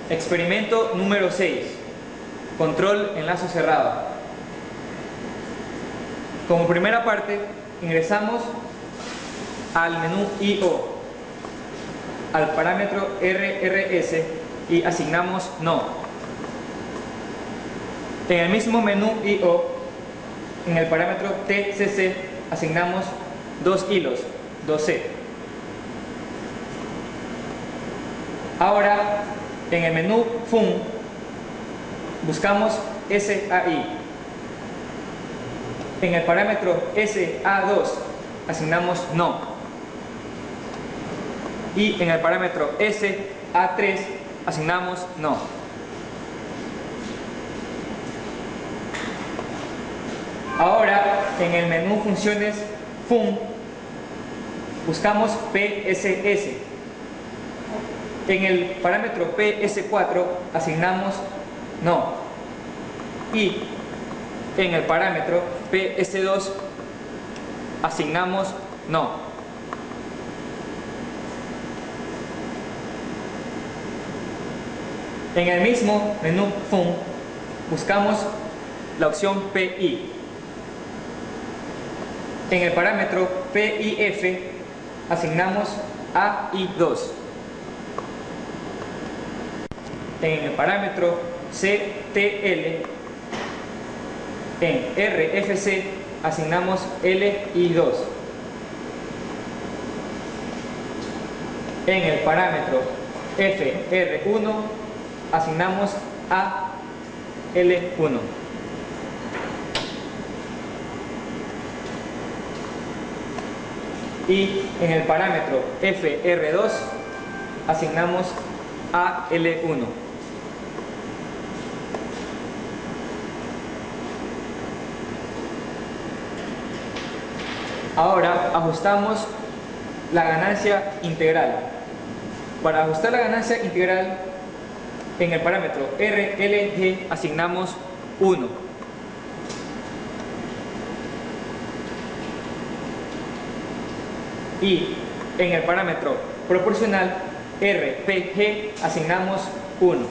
Experimento número 6. Control en lazo cerrado. Como primera parte, ingresamos al menú I/O, al parámetro RRS y asignamos No. En el mismo menú I/O, en el parámetro TCC, asignamos 2 hilos, 2C. Ahora, en el menú FUN, buscamos SAI. En el parámetro SA2, asignamos No. Y en el parámetro SA3, asignamos No. Ahora, en el menú Funciones FUN, buscamos PSS. En el parámetro PS4 asignamos No. Y en el parámetro PS2 asignamos No. En el mismo menú FUN buscamos la opción PI. En el parámetro PIF asignamos AI2. En el parámetro CTL, en RFC asignamos LI2. En el parámetro FR1 asignamos AL1. Y en el parámetro FR2 asignamos AL1. Ahora ajustamos la ganancia integral. Para ajustar la ganancia integral, en el parámetro RLG asignamos 1. Y en el parámetro proporcional RPG asignamos 1.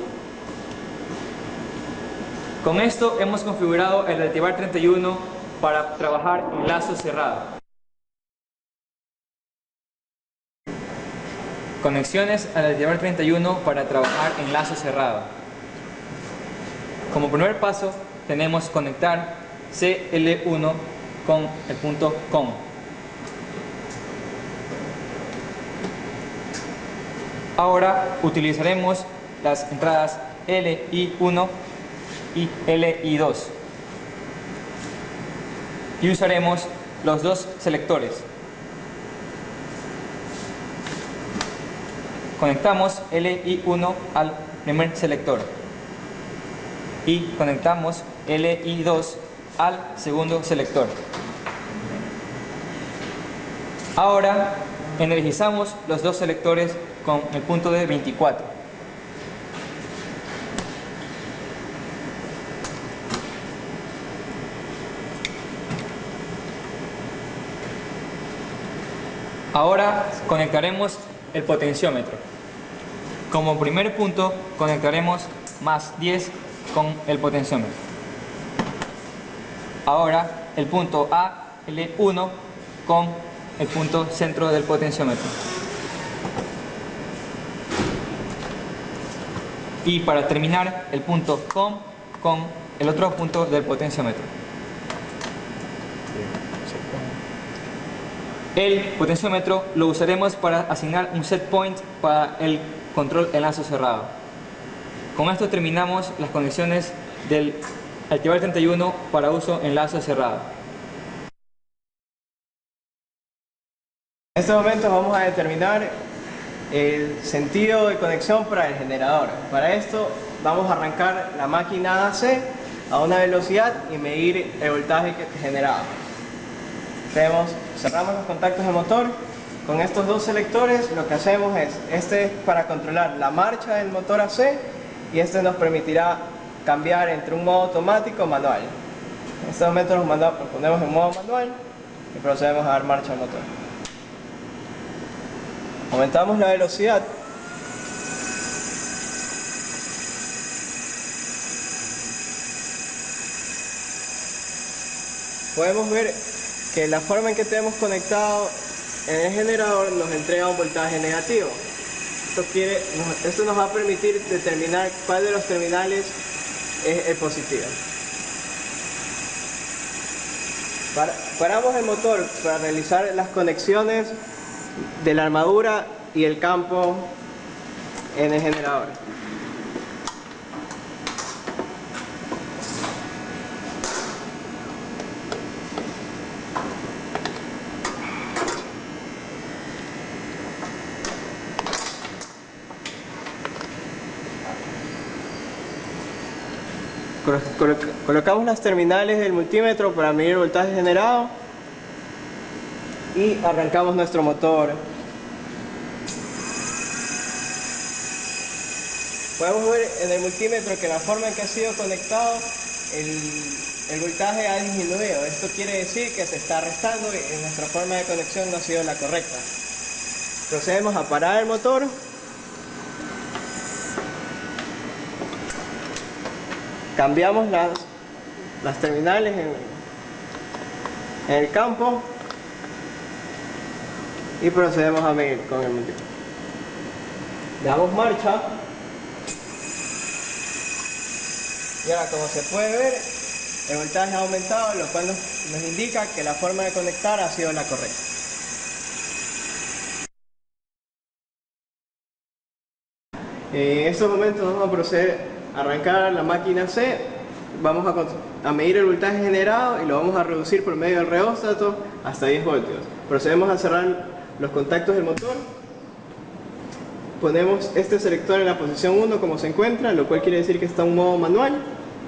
Con esto hemos configurado el Altivar 31 para trabajar en lazo cerrado. Conexiones al Altivar 31 para trabajar en lazo cerrado. Como primer paso tenemos conectar CL1 con el punto COM. Ahora utilizaremos las entradas LI1 y LI2 y usaremos los dos selectores. Conectamos LI1 al primer selector y conectamos LI2 al segundo selector. Ahora energizamos los dos selectores con el punto de 24. Ahora conectaremos el potenciómetro. Como primer punto conectaremos más 10 con el potenciómetro. Ahora el punto AL1 con el punto centro del potenciómetro. Y para terminar el punto COM con el otro punto del potenciómetro. El potenciómetro lo usaremos para asignar un set point para el control en lazo cerrado. Con esto terminamos las conexiones del Altivar 31 para uso en lazo cerrado. En este momento vamos a determinar el sentido de conexión para el generador. Para esto vamos a arrancar la máquina AC a una velocidad y medir el voltaje que generaba. Cerramos los contactos de motor. Con estos dos selectores lo que hacemos es, este es para controlar la marcha del motor AC y este nos permitirá cambiar entre un modo automático o manual. En este momento los ponemos en modo manual y procedemos a dar marcha al motor. Aumentamos la velocidad podemos ver que la forma en que tenemos conectado en el generador nos entrega un voltaje negativo. Esto nos va a permitir determinar cuál de los terminales es el positivo. Paramos el motor para realizar las conexiones de la armadura y el campo en el generador. Colocamos las terminales del multímetro para medir el voltaje generado y arrancamos nuestro motor. Podemos ver en el multímetro que la forma en que ha sido conectado el voltaje ha disminuido. Esto quiere decir que se está restando y nuestra forma de conexión no ha sido la correcta. Procedemos a parar el motor. Cambiamos las terminales en el campo y procedemos a medir con el multímetro. Damos marcha y ahora, como se puede ver, el voltaje ha aumentado, lo cual nos indica que la forma de conectar ha sido la correcta. En estos momentos vamos a proceder a arrancar la máquina C. Vamos a medir el voltaje generado y lo vamos a reducir por medio del reóstato hasta 10 voltios. Procedemos a cerrar los contactos del motor. Ponemos este selector en la posición 1 como se encuentra, lo cual quiere decir que está en modo manual,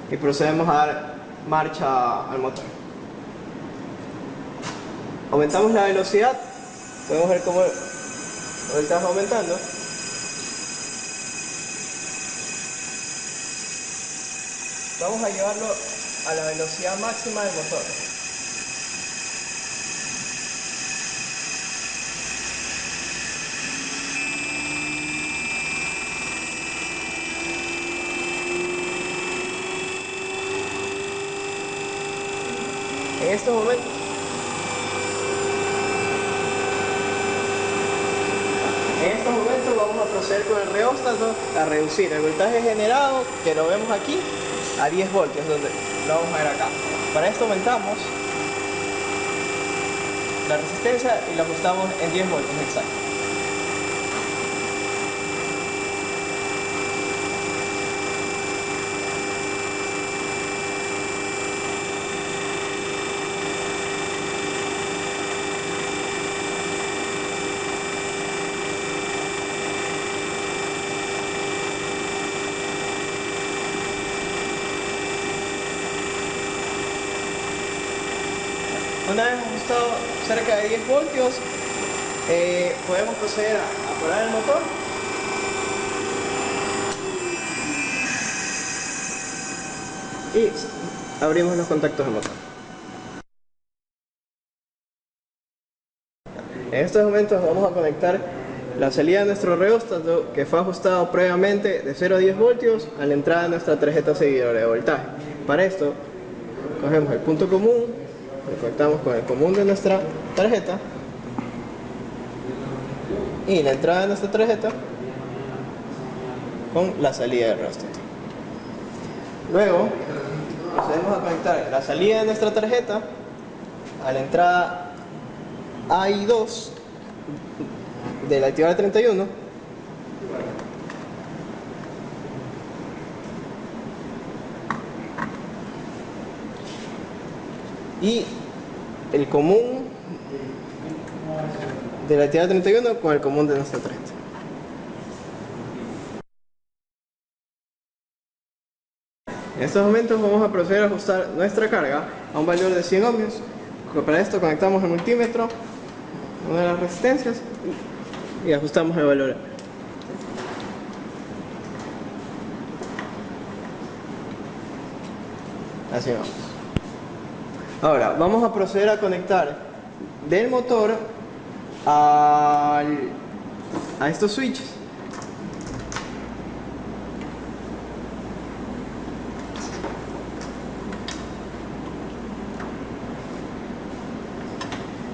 y procedemos a dar marcha al motor. Aumentamos la velocidad, podemos ver cómo el voltaje va aumentando. Vamos a llevarlo a la velocidad máxima del motor. En estos momentos vamos a proceder con el reóstato a reducir el voltaje generado, que lo vemos aquí, a 10 voltios, donde lo vamos a ver acá. Para esto aumentamos la resistencia y lo ajustamos en 10 voltios exacto. Una vez ajustado cerca de 10 voltios, podemos proceder a parar el motor. Y abrimos los contactos del motor. En estos momentos vamos a conectar la salida de nuestro reóstato, que fue ajustado previamente de 0 a 10 voltios a la entrada de nuestra tarjeta seguidora de voltaje. Para esto, cogemos el punto común, lo conectamos con el común de nuestra tarjeta y la entrada de nuestra tarjeta con la salida del reóstato. Luego procedemos a conectar la salida de nuestra tarjeta a la entrada A y 2 del activador 31 y el común de la actividad 31 con el común de nuestra tarjeta. En estos momentos vamos a proceder a ajustar nuestra carga a un valor de 100 ohmios. Para esto conectamos el multímetro, una de las resistencias, y ajustamos el valor. Así vamos. Ahora, vamos a proceder a conectar del motor a estos switches.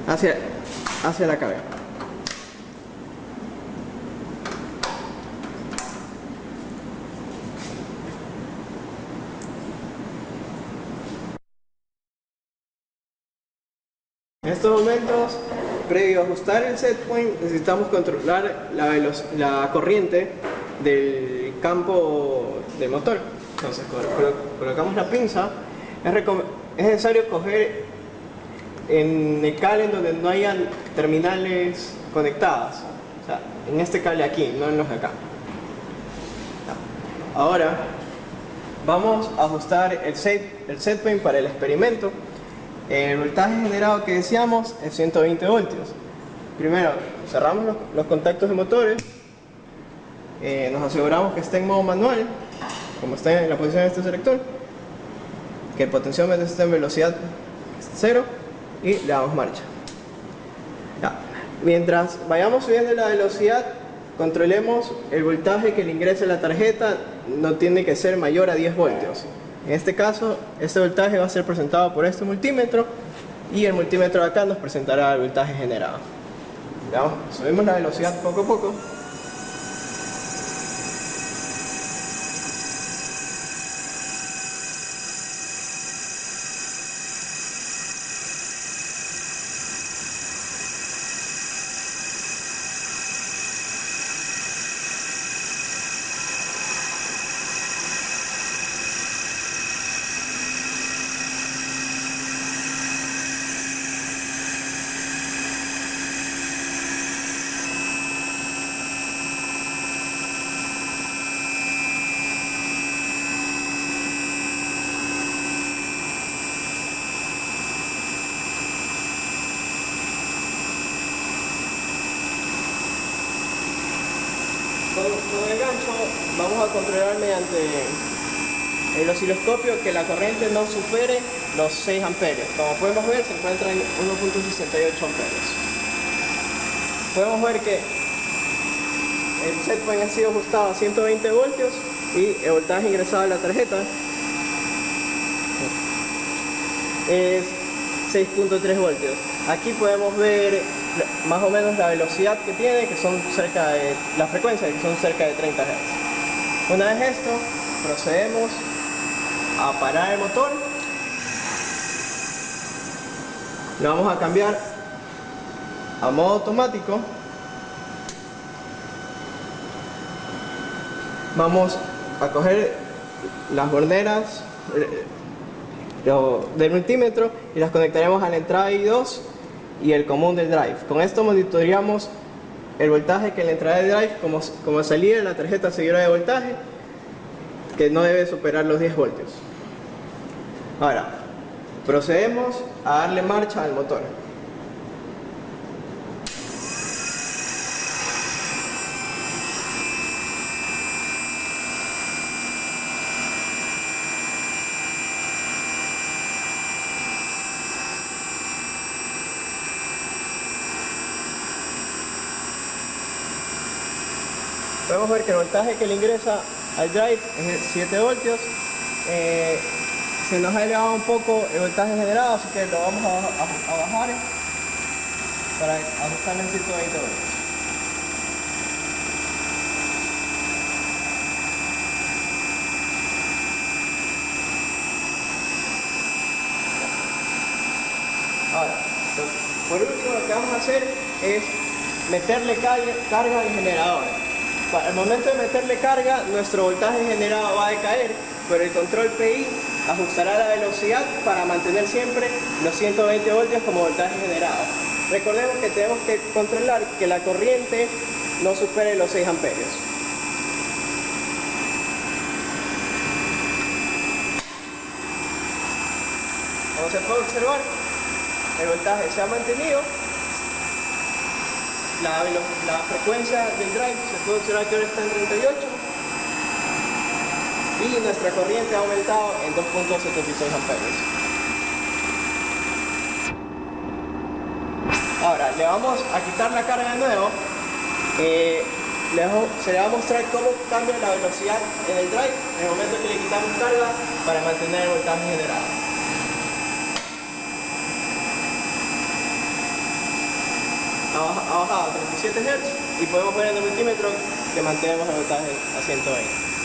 hacia la carga. En estos momentos, previo a ajustar el set point, necesitamos controlar la corriente del campo del motor. Entonces, colocamos la pinza. Es necesario coger en el cable en donde no hayan terminales conectadas. O sea, en este cable aquí, no en los de acá. Ahora, vamos a ajustar el set point para el experimento. El voltaje generado que deseamos es 120 voltios. Primero, cerramos los contactos de motores. Nos aseguramos que esté en modo manual, como está en la posición de este selector. Que el potenciómetro esté en velocidad 0 y le damos marcha. Ya. Mientras vayamos subiendo la velocidad, controlemos el voltaje que le ingrese a la tarjeta. No tiene que ser mayor a 10 voltios. En este caso, este voltaje va a ser presentado por este multímetro y el multímetro de acá nos presentará el voltaje generado. Vamos, subimos la velocidad poco a poco. Con el gancho vamos a controlar mediante el osciloscopio que la corriente no supere los 6 amperios. Como podemos ver, se encuentra en 1.68 amperios. Podemos ver que el set point ha sido ajustado a 120 voltios y el voltaje ingresado a la tarjeta es 6.3 voltios. Aquí podemos ver más o menos la velocidad que tiene, que son cerca de la frecuencia, que son cerca de 30 Hz. Una vez esto, procedemos a parar el motor. Lo vamos a cambiar a modo automático. Vamos a coger las borneras del multímetro y las conectaremos a la entrada I2 y el común del drive. Con esto monitoreamos el voltaje que en la entrada de drive, como salida de la tarjeta seguidora de voltaje, que no debe superar los 10 voltios. Ahora, procedemos a darle marcha al motor. Podemos ver que el voltaje que le ingresa al drive es de 7 voltios. Se nos ha elevado un poco el voltaje generado, así que lo vamos a bajar para ajustarlo en 120 voltios. Ahora, por último, lo que vamos a hacer es meterle carga al generador. Al momento de meterle carga, nuestro voltaje generado va a decaer, pero el control PI ajustará la velocidad para mantener siempre los 120 voltios como voltaje generado. Recordemos que tenemos que controlar que la corriente no supere los 6 amperios. Como se puede observar, el voltaje se ha mantenido. La frecuencia del drive se puede observar que ahora está en 38 y nuestra corriente ha aumentado en 2.76 amperios. Ahora le vamos a quitar la carga de nuevo. Se le va a mostrar cómo cambia la velocidad en el drive en el momento que le quitamos carga para mantener el voltaje generado. ha bajado a 37 Hz y podemos ver en el multímetro que mantenemos el voltaje a 120.